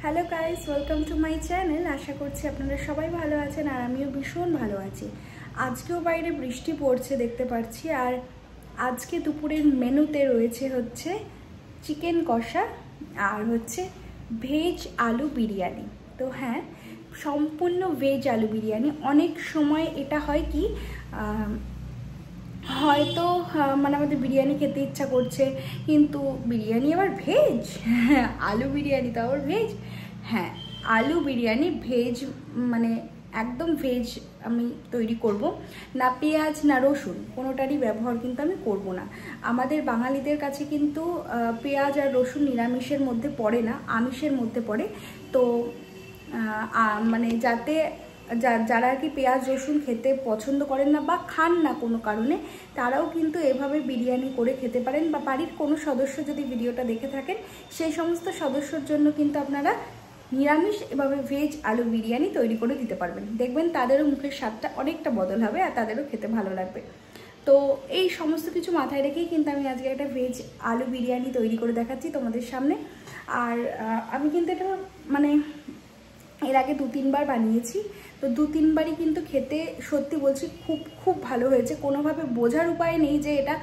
Hello guys, welcome to my channel. আশা করছি আপনারা সবাই ভালো আছেন আর আমিও ভীষণ ভালো আছি। আজকেও বাইরে বৃষ্টি পড়ছে দেখতে পাচ্ছি। আর আজকে দুপুরের মেনুতে রয়েছে হচ্ছে চিকেন কষা আর হচ্ছে ভেজ আলু বিরিয়ানি। তো হ্যাঁ, সম্পূর্ণ ভেজ আলু বিরিয়ানি। অনেক সময় এটা হয় কি, হয়তো মানে আমাদের বিরিয়ানি খেতে ইচ্ছা করছে, কিন্তু বিরিয়ানি আবার ভেজ, আলু বিরিয়ানি তো আবার ভেজ। হ্যাঁ, আলু বিরিয়ানি ভেজ, মানে একদম ভেজ আমি তৈরি করব না। পেঁয়াজ না রসুন কোনোটারই ব্যবহার কিন্তু আমি করব না। আমাদের বাঙালিদের কাছে কিন্তু পেঁয়াজ আর রসুন নিরামিষের মধ্যে পড়ে না, আমিষের মধ্যে পড়ে। তো মানে যাতে যারা আর কি পেঁয়াজ রসুন খেতে পছন্দ করেন না বা খান না কোনো কারণে, তারাও কিন্তু এভাবে বিরিয়ানি করে খেতে পারেন। বা বাড়ির কোনো সদস্য যদি ভিডিওটা দেখে থাকেন, সেই সমস্ত সদস্যর জন্য কিন্তু আপনারা নিরামিষ এভাবে ভেজ আলু বিরিয়ানি তৈরি করে দিতে পারবেন। দেখবেন তাদেরও মুখের স্বাদটা অনেকটা বদল হবে আর তাদেরও খেতে ভালো লাগবে। তো এই সমস্ত কিছু মাথায় রেখেই কিন্তু আমি আজকে একটা ভেজ আলু বিরিয়ানি তৈরি করে দেখাচ্ছি তোমাদের সামনে। আর আমি কিন্তু এটা মানে এর আগে 2-3 বার বানিয়েছি। তো 2-3 বারই কিন্তু খেতে সত্যি বলছি খুব খুব ভালো হয়েছে। কোনোভাবে বোঝার উপায় নেই যে এটা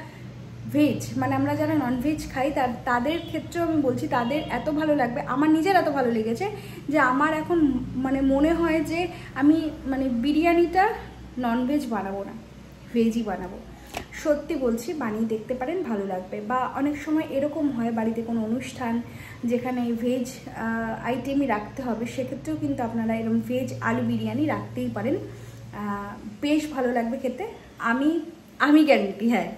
ভেজ। মানে আমরা যারা ননভেজ খাই তাদের ক্ষেত্রেও আমি বলছি, তাদের এত ভালো লাগবে, আমার নিজের এত ভালো লেগেছে যে আমার এখন মানে মনে হয় যে আমি মানে বিরিয়ানিটা ননভেজ বানাবো না, ভেজই বানাবো। সত্যি বলছি, বানিয়ে দেখতে পারেন, ভালো লাগবে। বা অনেক সময় এরকম হয় বাড়িতে কোনো অনুষ্ঠান যেখানে ভেজ আইটেমই রাখতে হবে, সেক্ষেত্রেও কিন্তু আপনারা এরকম ভেজ আলু বিরিয়ানি রাখতেই পারেন, বেশ ভালো লাগবে খেতে। আমি গ্যারেন্টি, হ্যাঁ,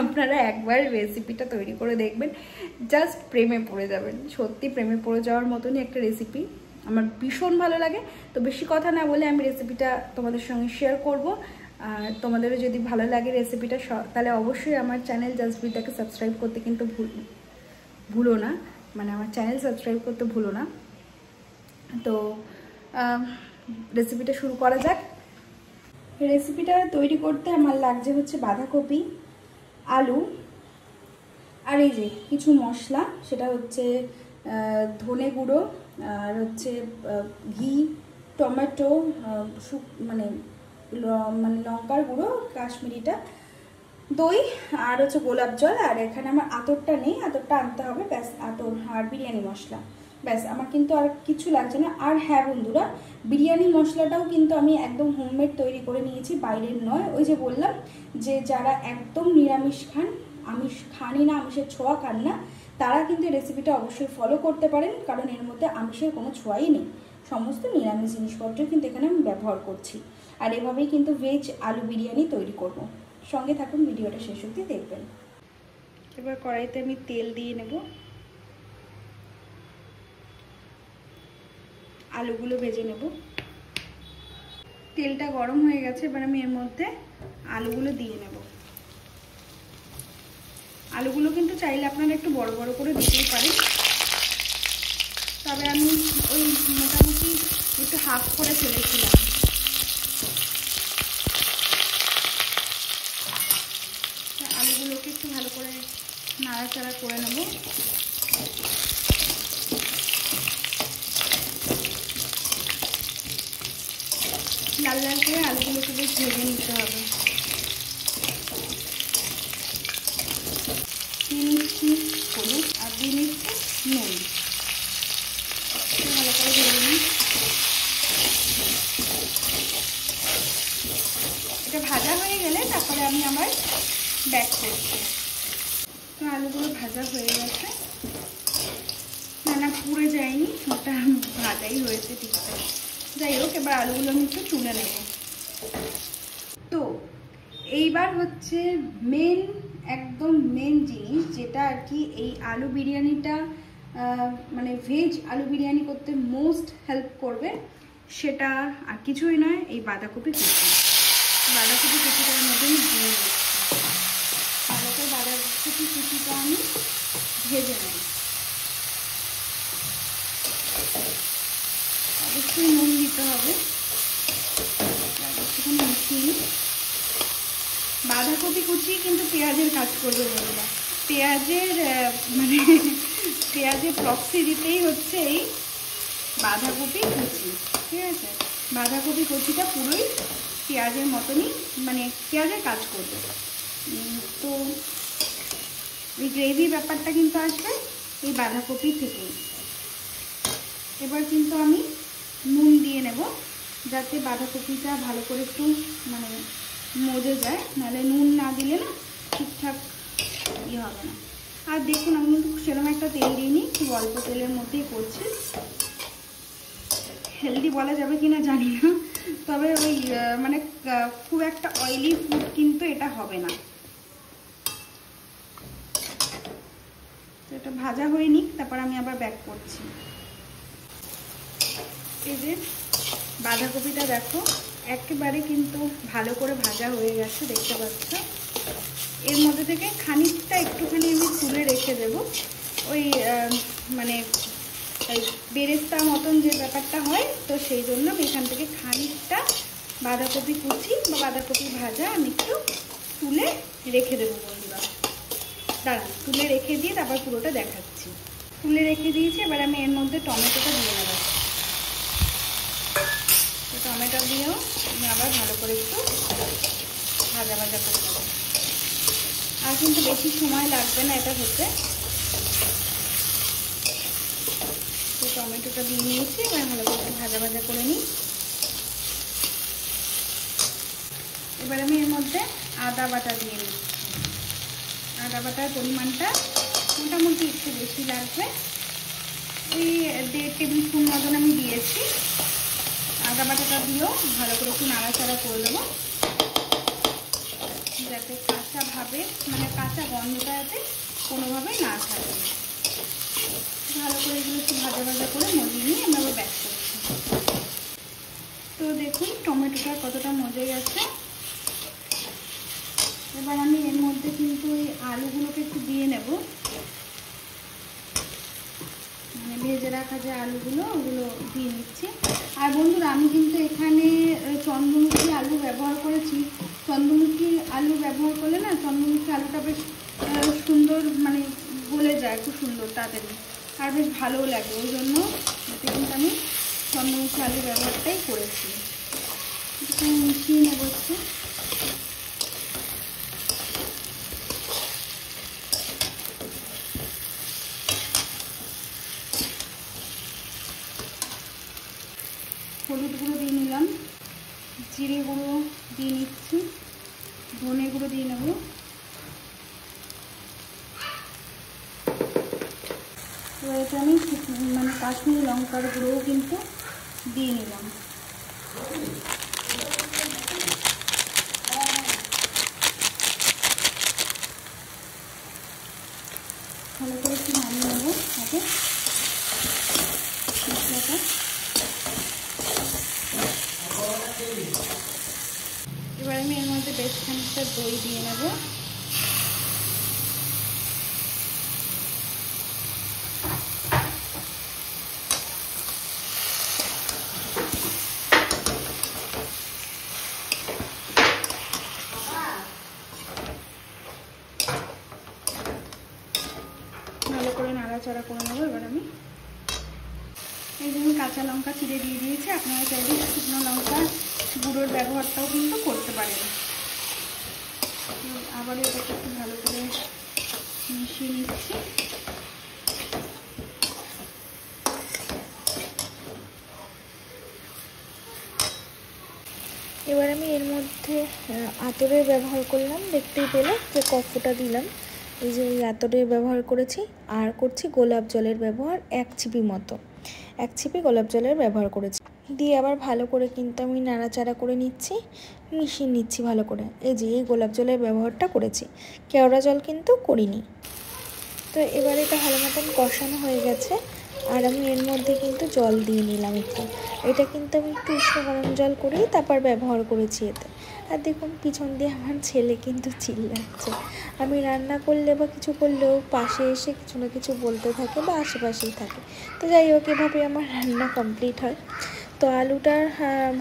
আপনারা একবার রেসিপিটা তৈরি করে দেখবেন, জাস্ট প্রেমে পড়ে যাবেন। সত্যি প্রেমে পড়ে যাওয়ার মতনই একটা রেসিপি, আমার ভীষণ ভালো লাগে। তো বেশি কথা না বলে আমি রেসিপিটা তোমাদের সঙ্গে শেয়ার করব। তোমাদেরও যদি ভালো লাগে রেসিপিটা, তাহলে অবশ্যই আমার চ্যানেল জাস্টবিটাকে সাবস্ক্রাইব করতে কিন্তু ভুলো না, মানে আমার চ্যানেল সাবস্ক্রাইব করতে ভুলো না। তো রেসিপিটা শুরু করা যাক। রেসিপিটা তৈরি করতে আমার লাগছে হচ্ছে বাঁধাকপি, আলু, আর এই যে কিছু মশলা, সেটা হচ্ছে ধনে গুঁড়ো, আর হচ্ছে ঘি, টমেটো, মানে লঙ্কার গুঁড়ো, কাশ্মীরিটা, দই, আর হচ্ছে গোলাপ জল। আর এখানে আমার আতরটা নেই, আতরটা আনতে হবে, ব্যাস। আতর আর বিরিয়ানি মশলা, ব্যাস। আমার কিন্তু আর কিছু লাগছে না। আর হ্যাঁ বন্ধুরা, বিরিয়ানি মশলাটাও কিন্তু আমি একদম হোমমেড তৈরি করে নিয়েছি, বাইরের নয়। ওই যে বললাম যে যারা একদম নিরামিষ খান, আমিষ খানই না, আমিষের ছোঁয়া খান না, তারা কিন্তু এই রেসিপিটা অবশ্যই ফলো করতে পারেন, কারণ এর মধ্যে আমিষের কোনো ছোঁয়াই নেই, সমস্ত নিরামিষ জিনিসপত্র কিন্তু এখানে আমি ব্যবহার করছি। আর এভাবেই কিন্তু ভেজ আলু বিরিয়ানি তৈরি করব। সঙ্গে থাকুন, ভিডিওটা শেষ অবধি দেখবেন। এবার কড়াইতে আমি তেল দিয়ে নেব, আলুগুলো ভেজে নেব। তেলটা গরম হয়ে গেছে, এবার আমি এর মধ্যে আলুগুলো দিয়ে নেব। আলুগুলো কিন্তু চাইলে আপনারা একটু বড় বড় করে দিতেই পারেন, তবে আমি ওই মোটামুটি একটু হাফ করে ফেলেছিলাম। আলুগুলোকে একটু ভালো করে নাড়াচাড়া করে নেব। লাল লাল করে আলুগুলোকে বেশ ভেজে নিতে হবে। 3 মিনিট হলুদ আর 2 মিনিট নুন ভালো করে ভেজে নিই। এটা ভাজা হয়ে গেলে তারপরে আমি আবার ব্যাক করছি। তো আলুগুলো ভাজা হয়ে গেছে, না পুড়ে যায়নি, ওটা ভাজাই হয়েছে ঠিকঠাক। যাই হোক, এবার আলুগুলো আমি একটু তুলে নেব। তো এইবার হচ্ছে একদম মেন জিনিস, যেটা আর কি এই আলু বিরিয়ানিটা মানে ভেজ আলু বিরিয়ানি করতে মোস্ট হেল্প করবে, সেটা আর কিছুই নয়, এই বাঁধাকপি কুচি। বাঁধাকপি কুচিটার মধ্যে আমি দিয়ে দিচ্ছি। ভালো করে বাঁধাকপি কুচিটা আমি ভেজে নেব। অবশ্যই নুন দিতে হবে, একটুখানি মিশিয়ে নিই। বাঁধাকপি কুচি কিন্তু পেঁয়াজের কাজ করবে বন্ধুরা। পেঁয়াজের মানে পেঁয়াজের প্রক্সি দিতেই হচ্ছে এই বাঁধাকপি কুচি, ঠিক আছে? বাঁধাকপি কুচিটা পুরোই পেঁয়াজের মতনই, মানে পেঁয়াজের কাজ করবে। তো এই গ্রেভি ব্যাপারটা কিন্তু আসবে এই বাঁধাকপি থেকেই। এবার কিন্তু আমি নুন দিয়ে নেব, যাতে বাঁধাকপিটা ভালো করে একটু মানে মজে যায়, নাহলে নুন না দিলে না ঠিকঠাক ইয়ে হবে না। আর দেখুন আমি কিন্তু সেরকম একটা তেল দিইনি, খুব অল্প তেলের মধ্যেই করছি। হেলদি বলা যাবে কিনা জানি না, তবে ওই মানে খুব একটা অয়েলি ফুড কিন্তু এটা হবে না। তো এটা ভাজা হয়নি, তারপর আমি আবার ব্যাক করছি। এই যে বাঁধাকপিটা দেখো একেবারে কিন্তু ভালো করে ভাজা হয়ে গেছে, দেখতে পাচ্ছ। এর মধ্যে থেকে খানিকটা একটুখানি আমি তুলে রেখে দেব, ওই মানে বেরেস্তা মতন যে ব্যাপারটা হয়, তো সেই জন্য আমি এখান থেকে খানিকটা বাঁধাকপি কুচি বা বাঁধাকপি ভাজা আমি একটু তুলে রেখে দেবো বন্ধুরা। দাঁড়ান, তুলে রেখে দিয়ে তারপর পুরোটা দেখাচ্ছি। তুলে রেখে দিয়েছি, এবার আমি এর মধ্যে টমেটোটা দিয়ে নেব। তো টমেটো দিয়েও আমি আবার ভালো করে একটু ভাজা ভাজা করে নেব। আর কিন্তু বেশি সময় লাগবে না এটা হতে। তো টমেটোটা দিয়ে নিয়েছি, এবার ভালো করে ভাজা ভাজা করে নিই। এবার আমি এর মধ্যে আদা বাটা দিয়ে নিচ্ছি। আদা বাটার পরিমাণটা মোটামুটি একটু বেশি লাগবে, ওই 1.5 টেবিল স্পুন মতন আমি দিয়েছি। আদা বাটাটা দিয়েও ভালো করে একটু নাড়াচাড়া করে দেবো, যাতে কাঁচাভাবে মানে কাঁচা গন্ধটা যাতে কোনোভাবে না থাকে। ভালো করে এগুলো একটু ভাজা ভাজা করে মজিয়ে নিয়ে আমি আবার ব্যাক করছি। তো দেখুন টমেটোটা কতটা মজে গেছে। এবার আমি এর মধ্যে কিন্তু এই আলুগুলোকে একটু দিয়ে নেব, মানে ভেজে রাখা যে আলুগুলো ওগুলো দিয়ে নিচ্ছি। আর বন্ধুরা আমি কিন্তু এখানে চন্দ্রমুখী আলু ব্যবহার করেছি। চন্দ্রমুখী আলু ব্যবহার করলে না চন্দ্রমুখী আলুটা বেশ সুন্দর মানে গলে যায় খুব সুন্দর তাড়াতাড়ি, আর বেশ ভালোও লাগে। ওই জন্য এতে কিন্তু আমি চন্দ্রমুখী আলু ব্যবহারটাই করেছি। একটু মিশিয়ে নেব একটু। হলুদ গুঁড়ো দিয়ে নিলাম, জিরে গুঁড়ো দিয়ে নিচ্ছি, ধনে গুঁড়ো দিয়ে নেব। এবার এটা আমি মানে কাশ্মীরি লঙ্কার গুঁড়োও কিন্তু দিয়ে নিলাম। ভালো করে একটু নামিয়ে নেব আগে মশলাটা। এবার আমি এর মধ্যে বেশ খানিকটা দই দিয়ে নেব। ভালো করে নাড়াচাড়া করে নেবো। এবার আমি এই জন্য কাঁচা লঙ্কা চিড়ে দিয়ে দিয়েছি, আপনারা চাইলে শুকনো লঙ্কা গুঁড়োর ব্যবহারটাও কিন্তু করতে পারেন। আবার এটাকে একটু ভালো করে মিশিয়ে নিচ্ছি। এবার আমি এর মধ্যে আতরের ব্যবহার করলাম, দেখতেই পেলে যে কফটা দিলাম। এই যে এই আতরের ব্যবহার করেছি, আর করছি গোলাপ জলের ব্যবহার 1 ছিপি মতো, 1 ছিপি গোলাপ জলের ব্যবহার করেছি। দিয়ে আবার ভালো করে কিন্তু আমি নাড়াচাড়া করে নিচ্ছি, মিশিয়ে নিচ্ছি ভালো করে। এই যে এই গোলাপ জলের ব্যবহারটা করেছি, কেওড়া জল কিন্তু করিনি। তো এবার এটা ভালো মতন কষানো হয়ে গেছে, আর আমি এর মধ্যে কিন্তু জল দিয়ে নিলাম একটু। এটা কিন্তু আমি একটু উষ্ণ গরম জল করেই তারপর ব্যবহার করেছি এতে। আর দেখুন পিছন দিয়ে আমার ছেলে কিন্তু চিল্লাচ্ছে, আমি রান্না করলে বা কিছু করলেও পাশে এসে কিছু না কিছু বলতে থাকে বা আশেপাশেই থাকে। তো যাই হোক, এভাবে আমার রান্না কমপ্লিট হয়। তো আলুটা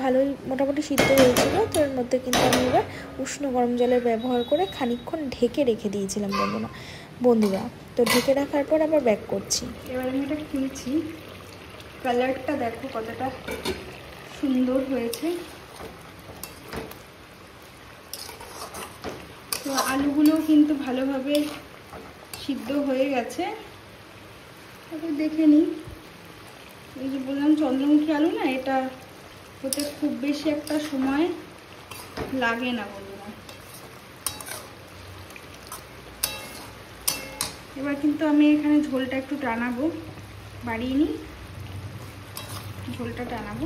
ভালোই মোটামুটি সিদ্ধ হয়েছিল। তো এর মধ্যে কিন্তু আমি এবার উষ্ণ গরম জলের ব্যবহার করে খানিকক্ষণ ঢেকে রেখে দিয়েছিলাম বন্ধুরা। তো ঢেকে রাখার পর আবার ব্যাক করছি। এবার আমি এটা খুলছি। কালারটা দেখো কতটা সুন্দর হয়েছে। তো আলুগুলো কিন্তু ভালোভাবে সিদ্ধ হয়ে গেছে। তারপর দেখে নিই, এই যে বললাম চন্দ্রমুখী আলু না, এটা হতে খুব বেশি একটা সময় লাগে না বন্ধুরা। এবার কিন্তু আমি এখানে ঝোলটা একটু টানাবো, বাড়িয়ে নিই, ঝোলটা টানাবো।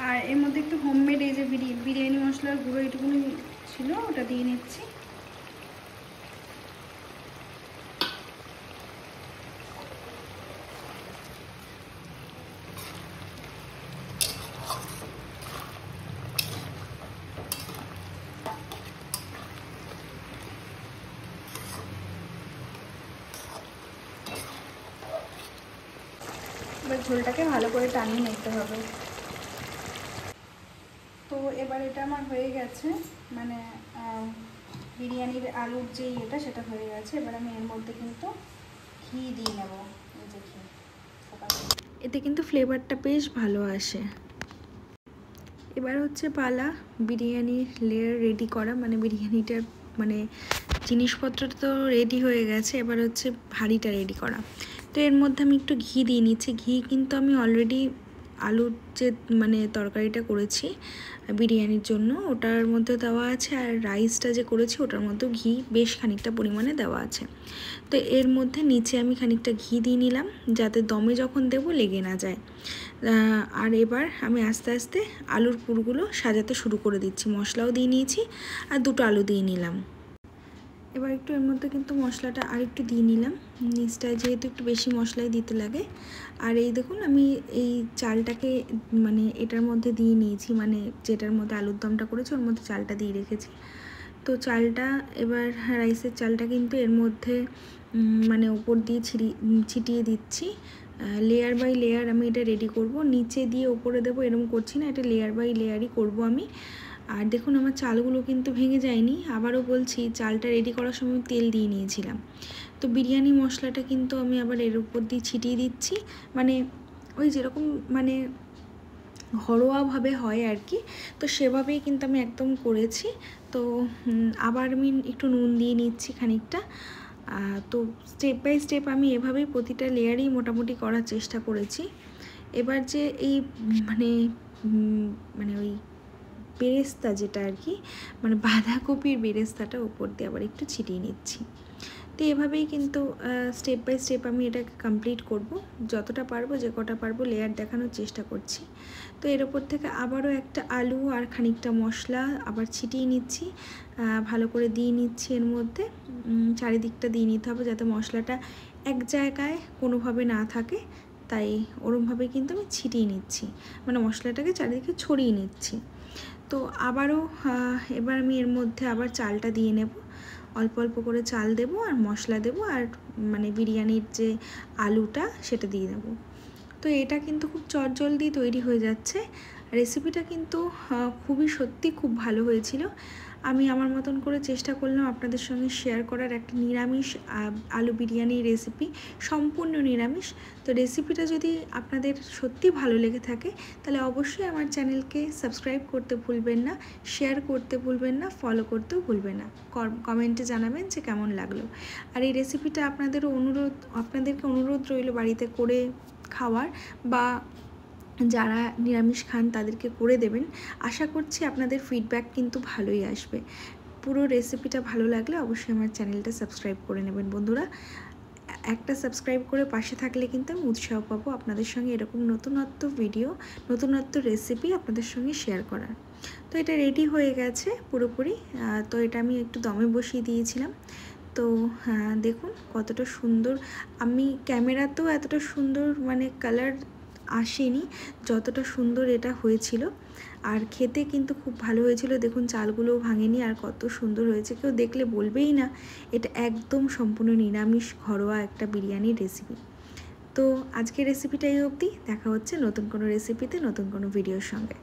আর এর মধ্যে একটু হোমমেড এই যে বিরিয়ানি মশলার গুঁড়ো এইটুকুনি ছিল, ওটা দিয়ে নিচ্ছি। এবার ঝোলটাকে ভালো করে টানিয়ে নিতে হবে। তো এবার এটা আমার হয়ে গেছে, মানে বিরিয়ানির আলুর যে এটা সেটা হয়ে গেছে। এবার আমি এর মধ্যে কিন্তু ঘি দিয়ে নেব, এই যে ঘি। এতে কিন্তু ফ্লেভারটা বেশ ভালো আসে। এবার হচ্ছে পালা বিরিয়ানির লেয়ার রেডি করা, মানে বিরিয়ানিটার মানে জিনিসপত্রটা তো রেডি হয়ে গেছে, এবার হচ্ছে হাঁড়িটা রেডি করা। তো এর মধ্যে আমি একটু ঘি দিয়ে নিচ্ছি। ঘি কিন্তু আমি অলরেডি আলুর যে মানে তরকারিটা করেছি বিরিয়ানির জন্য ওটার মধ্যে দেওয়া আছে, আর রাইসটা যে করেছি ওটার মধ্যেও ঘি বেশ খানিকটা পরিমাণে দেওয়া আছে। তো এর মধ্যে নিচে আমি খানিকটা ঘি দিয়ে নিলাম, যাতে দমে যখন দেবো লেগে না যায়। আর এবার আমি আস্তে আস্তে আলুর পুরগুলো সাজাতে শুরু করে দিচ্ছি। মশলাও দিয়ে নিয়েছি আর দুটো আলু দিয়ে নিলাম। এবার একটু এর মধ্যে কিন্তু মশলাটা আর একটু দিয়ে নিলাম, নিচটায় যেহেতু একটু বেশি মশলাই দিতে লাগে। আর এই দেখুন আমি এই চালটাকে মানে এটার মধ্যে দিয়ে নিয়েছি, মানে যেটার মধ্যে আলুর দমটা করেছি ওর মধ্যে চালটা দিয়ে রেখেছি। তো চালটা এবার রাইসের চালটা কিন্তু এর মধ্যে মানে ওপর দিয়ে ছিটিয়ে দিচ্ছি। লেয়ার বাই লেয়ার আমি এটা রেডি করব, নিচে দিয়ে ওপরে দেবো এরকম করছি না, এটা লেয়ার বাই লেয়ারই করব আমি। আর দেখুন আমার চালগুলো কিন্তু ভেঙে যায়নি। আবারও বলছি, চালটা রেডি করার সময় তেল দিয়ে নিয়েছিলাম। তো বিরিয়ানি মশলাটা কিন্তু আমি আবার এর উপর দিয়ে ছিটিয়ে দিচ্ছি, মানে ওই যেরকম মানে ঘরোয়াভাবে হয় আর কি, তো সেভাবেই কিন্তু আমি একদম করেছি। তো আবার আমি একটু নুন দিয়ে নিচ্ছি খানিকটা। তো স্টেপ বাই স্টেপ আমি এভাবেই প্রতিটা লেয়ারই মোটামুটি করার চেষ্টা করেছি। এবার যে এই মানে মানে ওই বেরেস্তা যেটা আর কি, মানে বাঁধাকপির বেরেস্তাটা উপর দিয়ে আবার একটু ছিটিয়ে নিচ্ছি। তো এভাবেই কিন্তু স্টেপ বাই স্টেপ আমি এটাকে কমপ্লিট করব, যতটা পারবো যে কটা পারবো লেয়ার দেখানোর চেষ্টা করছি। তো এর ওপর থেকে আবারও একটা আলু আর খানিকটা মশলা আবার ছিটিয়ে নিচ্ছি, ভালো করে দিয়ে নিচ্ছি। এর মধ্যে চারিদিকটা দিয়ে নিতে হবে যাতে মশলাটা এক জায়গায় কোনোভাবে না থাকে, তাই ওরমভাবে কিন্তু আমি ছিটিয়ে নিচ্ছি, মানে মশলাটাকে চারিদিকে ছড়িয়ে নিচ্ছি। তো আবারও এবার আমি এর মধ্যে আবার চালটা দিয়ে নেব, অল্প অল্প করে চাল দেব আর মশলা দেব, আর মানে বিরিয়ানির যে আলুটা সেটা দিয়ে দেব। তো এটা কিন্তু খুব চটজলদি তৈরি হয়ে যাচ্ছে। রেসিপিটা কিন্তু খুবই সত্যি খুব ভালো হয়েছিল। আমি আমার মতন করে চেষ্টা করলাম আপনাদের সঙ্গে শেয়ার করার একটা নিরামিষ আলু বিরিয়ানি রেসিপি, সম্পূর্ণ নিরামিষ। তো রেসিপিটা যদি আপনাদের সত্যি ভালো লেগে থাকে তাহলে অবশ্যই আমার চ্যানেলকে সাবস্ক্রাইব করতে ভুলবেন না, শেয়ার করতে ভুলবেন না, ফলো করতেও ভুলবেন না। কমেন্টে জানাবেন যে কেমন লাগলো। আর এই রেসিপিটা আপনাদেরকে অনুরোধ রইল বাড়িতে করে খাওয়ার, বা যারা নিরামিষ খান তাদেরকে করে দেবেন। আশা করছি আপনাদের ফিডব্যাক কিন্তু ভালোই আসবে। পুরো রেসিপিটা ভালো লাগলে অবশ্যই আমার চ্যানেলটা সাবস্ক্রাইব করে নেবেন বন্ধুরা। একটা সাবস্ক্রাইব করে পাশে থাকলে কিন্তু আমি উৎসাহ পাবো আপনাদের সঙ্গে এরকম নতুনত্ব ভিডিও, নতুনত্ব রেসিপি আপনাদের সঙ্গে শেয়ার করার। তো এটা রেডি হয়ে গেছে পুরোপুরি। তো এটা আমি একটু দমে বসিয়ে দিয়েছিলাম। তো দেখুন কতটা সুন্দর, আমি ক্যামেরাতেও এতটা সুন্দর মানে কালার আসেনি যতটা সুন্দর এটা হয়েছিল। আর খেতে কিন্তু খুব ভালো হয়েছিল। দেখুন চালগুলোও ভাঙেনি, আর কত সুন্দর হয়েছে, কেউ দেখলে বলবেই না এটা একদম সম্পূর্ণ নিরামিষ ঘরোয়া একটা বিরিয়ানির রেসিপি। তো আজকের রেসিপিটা এই অবধি, দেখা হচ্ছে নতুন কোনো রেসিপিতে নতুন কোনো ভিডিওর সঙ্গে।